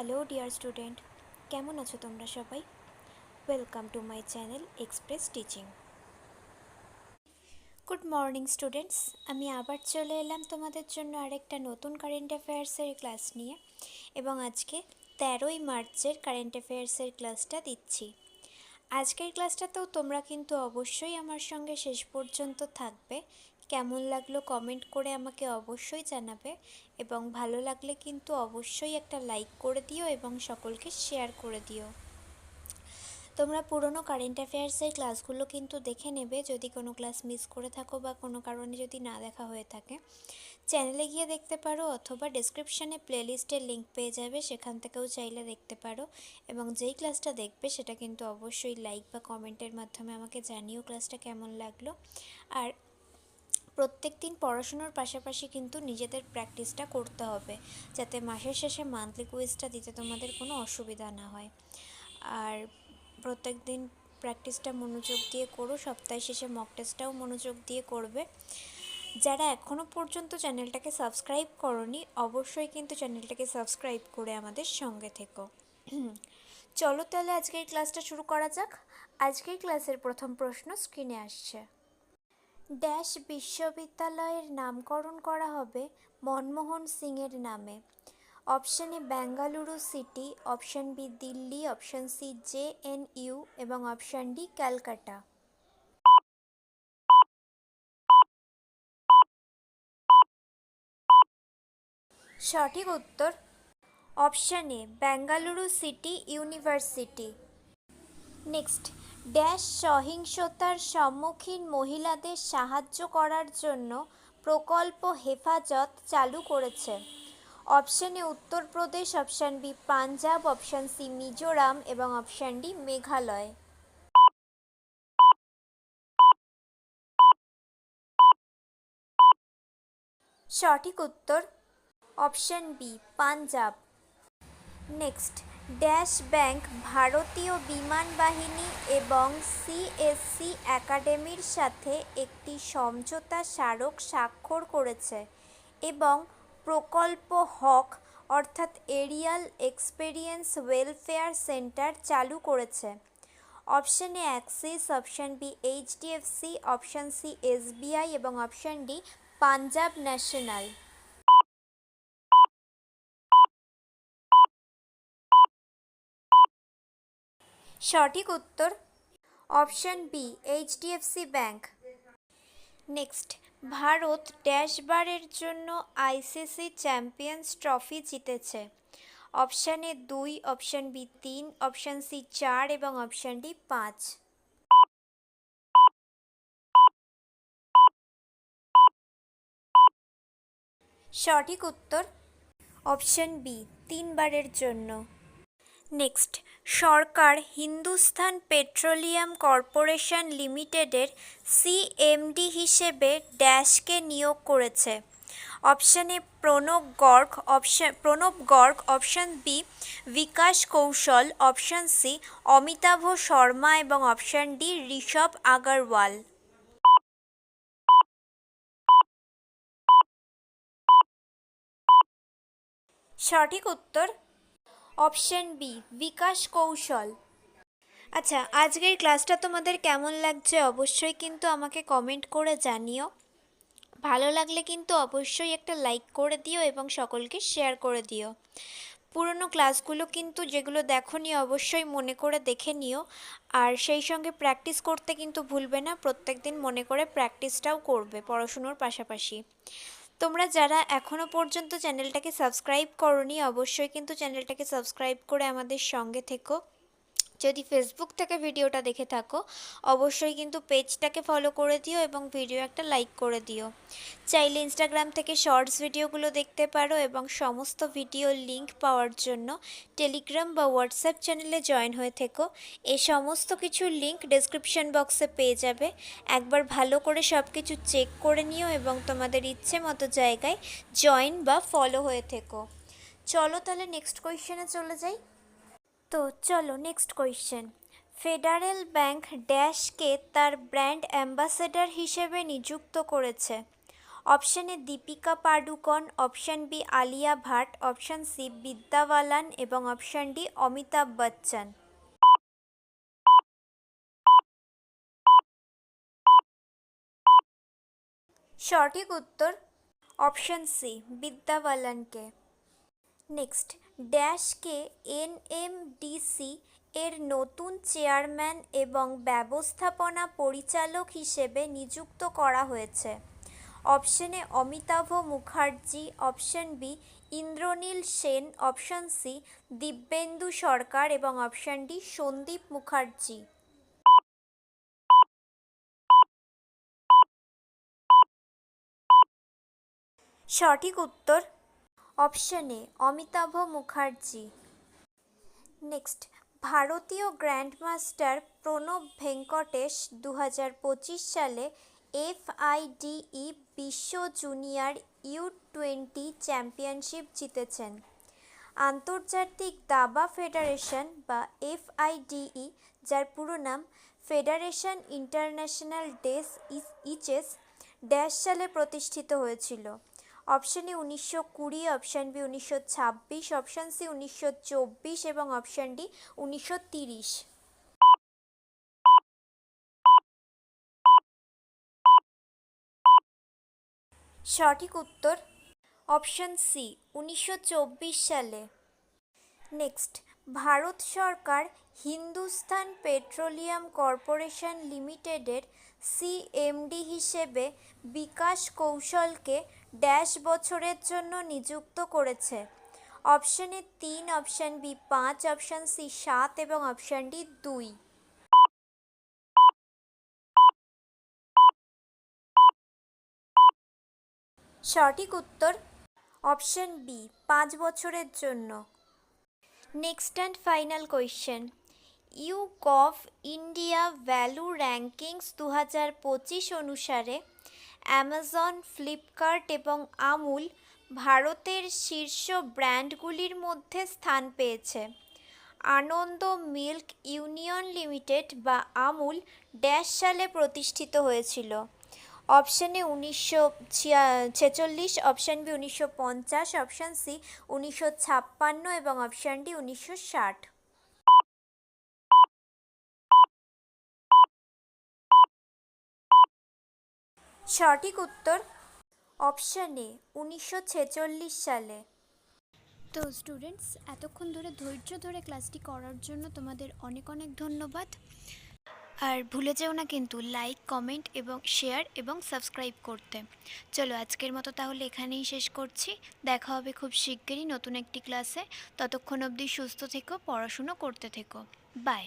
Hello dear student, কেমন আছো তোমরা সবাই? Welcome to my channel express teaching. Good morning students, আমি আবার চলে এলাম তোমাদের জন্য আরেকটা নতুন কারেন্ট অ্যাফেয়ার্সের ক্লাস নিয়ে এবং আজকে 13ই মার্চের কারেন্ট অ্যাফেয়ার্সের ক্লাসটা দিচ্ছি। আজকের ক্লাসটাতেও তোমরা কিন্তু অবশ্যই আমার সঙ্গে শেষ পর্যন্ত থাকবে। কেমন লাগলো কমেন্ট করে আমাকে অবশ্যই জানাবে এবং ভালো লাগলে কিন্তু অবশ্যই একটা লাইক করে দিও এবং সকলকে শেয়ার করে দিও। তোমরা পুরনো কারেন্ট অ্যাফেয়ার্সের ক্লাসগুলো কিন্তু দেখে নেবে যদি কোনো ক্লাস মিস করে থাকো বা কোনো কারণে যদি না দেখা হয়ে থাকে। চ্যানেলে গিয়ে দেখতে পারো অথবা ডেসক্রিপশানে প্লেলিস্টের লিঙ্ক পেয়ে যাবে, সেখান থেকেও চাইলে দেখতে পারো। এবং যেই ক্লাসটা দেখবে সেটা কিন্তু অবশ্যই লাইক বা কমেন্টের মাধ্যমে আমাকে জানিও ক্লাসটা কেমন লাগলো। আর প্রত্যেক দিন পড়াশুনোর পাশাপাশি কিন্তু নিজেদের প্র্যাকটিসটা করতে হবে, যাতে মাসের শেষে মান্থলি কুইজটা দিতে তোমাদের কোনো অসুবিধা না হয়। আর প্রত্যেক দিন প্র্যাকটিসটা মনোযোগ দিয়ে করো, সপ্তাহের শেষে মক টেস্টটাও মনোযোগ দিয়ে করবে। যারা এখনও পর্যন্ত চ্যানেলটাকে সাবস্ক্রাইব করোনি, অবশ্যই কিন্তু চ্যানেলটাকে সাবস্ক্রাইব করে আমাদের সঙ্গে থেকো। চলো তাহলে আজকের ক্লাসটা শুরু করা যাক। আজকের ক্লাসের প্রথম প্রশ্ন স্ক্রিনে আসছে। ড্যাশ বিশ্ববিদ্যালয়ের নামকরণ করা হবে মনমোহন সিংয়ের নামে। Option A Bengaluru city, option B Delhi, option C JNU এবং অপশান ডি ক্যালকাটা। সঠিক উত্তর option A Bengaluru city university. Next, dash সহিংসতার সম্মুখীন মহিলাদের সাহায্য করার জন্য প্রকল্প হেফাজত চালু করেছে। Option A Uttar Pradesh, option B Punjab, option C Mizoram এবং অপশান ডি মেঘালয়। সঠিক উত্তর option B Punjab. Next, dash bank ভারতীয় বিমান বাহিনী এবং CSC একাডেমির সাথে একটি সমঝোতা স্মারক স্বাক্ষর করেছে এবং প্রকল্প হক অর্থাৎ এরিয়াল এক্সপেরিয়েন্স ওয়েলফেয়ার সেন্টার চালু করেছে। Option A Axis, option B HDFC, option C SBI এবং অপশান ডি পাঞ্জাব ন্যাশনাল। সঠিক উত্তর option B HDFC bank. Next, Bharat ড্যাশবারের জন্য ICC চ্যাম্পিয়ন্স ট্রফি জিতেছে। Option A 2, option B 3, option C 4 এবং অপশান ডি 5। সঠিক উত্তর অপশান বি 3 বারের জন্য। নেক্সট, সরকার হিন্দুস্তান পেট্রোলিয়াম কর্পোরেশন লিমিটেডের CMD হিসেবে ড্যাশকে নিয়োগ করেছে। Option A Pranab Garg, option B Vikash Kaushal, option C Amitabh Sharma এবং অপশান ডি ঋষভ আগরওয়াল। সঠিক উত্তর অপশান বি বিকাশ কৌশল। আচ্ছা, আজকের ক্লাসটা তোমাদের কেমন লাগছে অবশ্যই কিন্তু আমাকে কমেন্ট করে জানিও। ভালো লাগলে কিন্তু অবশ্যই একটা লাইক করে দিও এবং সকলকে শেয়ার করে দিও। পুরনো ক্লাসগুলো কিন্তু যেগুলো দেখোনি অবশ্যই মনে করে দেখে নিও, আর সেই সঙ্গে প্র্যাকটিস করতে কিন্তু ভুলবে না। প্রত্যেক দিন মনে করে প্র্যাকটিসটাও করবে পড়াশুনোর পাশাপাশি। তোমরা যারা এখনও পর্যন্ত চ্যানেলটাকে সাবস্ক্রাইব করোনি, অবশ্যই কিন্তু চ্যানেলটাকে সাবস্ক্রাইব করে আমাদের সঙ্গে থেকো। যদি ফেসবুক থেকে ভিডিওটা দেখে থাকো অবশ্যই কিন্তু পেজটাকে ফলো করে দিও এবং ভিডিও একটা লাইক করে দিও। চাইলে ইনস্টাগ্রাম থেকে শর্টস ভিডিওগুলো দেখতে পারো এবং সমস্ত ভিডিওর লিঙ্ক পাওয়ার জন্য টেলিগ্রাম বা হোয়াটসঅ্যাপ চ্যানেলে জয়েন হয়ে থেকো। এই সমস্ত কিছুর লিঙ্ক ডেসক্রিপশন বক্সে পেয়ে যাবে। একবার ভালো করে সব কিছু চেক করে নিও এবং তোমাদের ইচ্ছে মতো জায়গায় জয়েন বা ফলো হয়ে থেকো। চলো তাহলে নেক্সট কোয়েশ্চেনে চলে যাই। তো চলো নেক্সট কোয়েশ্চেন। ফেডারেল ব্যাংক ড্যাশকে তার ব্র্যান্ড অ্যাম্বাসেডর হিসেবে নিযুক্ত করেছে। Option A Deepika Padukone, option B Alia Bhatt, option C Vidya Balan এবং অপশান ডি অমিতাভ বচ্চন। সঠিক উত্তর অপশান সি বিদ্যা বালানকে। নেক্সট, ড্যাশকে এনএমডিসি এর নতুন চেয়ারম্যান এবং ব্যবস্থাপনা পরিচালক হিসেবে নিযুক্ত করা হয়েছে? Option A Amitabh Mukherjee, option B Indranil Sen, option C Dibyendu Sarkar এবং অপশন ডি সন্দীপ মুখার্জি। সঠিক উত্তর option A Amitabh Mukherjee. Next, ভারতীয় গ্র্যান্ডমাস্টার প্রণব ভেঙ্কটেশ 2025 সালে এফআইডিই বিশ্ব জুনিয়র U20 চ্যাম্পিয়নশিপ জিতেছেন। আন্তর্জাতিক দাবা ফেডারেশন বা এফআইডিই, যার পুরো নাম ফেডারেশন ইন্টারন্যাশনাল ডেস ইচেস, ড্যাশ সালে প্রতিষ্ঠিত হয়েছিল? Option A 1920, option B 1926, option C 1924 এবং অপশন ডি 1930। সঠিক উত্তর অপশন সি 1924 সালে। নেক্সট, ভারত সরকার হিন্দুস্তান পেট্রোলিয়াম কর্পোরেশন লিমিটেডের সিএমডি হিসেবে বিকাশ কৌশলকে ড্যাশ বছরের জন্য নিযুক্ত করেছে? Option A 3, option B 5, option C 7 এবং অপশন ডি 2। সঠিক উত্তর অপশন বি 5 বছরের জন্য। Next and final question, YouGov India value rankings 2025 অনুসারে অ্যামাজন, ফ্লিপকার্ট এবং আমুল ভারতের শীর্ষ ব্র্যান্ডগুলির মধ্যে স্থান পেয়েছে। আনন্দ মিল্ক ইউনিয়ন লিমিটেড বা আমুল ড্যাশ সালে প্রতিষ্ঠিত হয়েছিল? Option A 1946, option B 1950, option C 1956 এবং অপশন ডি 1960। সঠিক উত্তর অপশন এ 1946 সালে। তো স্টুডেন্টস, এতক্ষণ ধরে ধৈর্য ধরে ক্লাসটি করার জন্য তোমাদের অনেক অনেক ধন্যবাদ। আর ভুলে যেও না কিন্তু লাইক, কমেন্ট এবং শেয়ার এবং সাবস্ক্রাইব করতে। চলো আজকের মতো তাহলে এখানেই শেষ করছি। দেখা হবে খুব শিগগিরই নতুন একটি ক্লাসে। ততক্ষণ অবধি সুস্থ থেকো, পড়াশুনো করতে থেকো। বাই।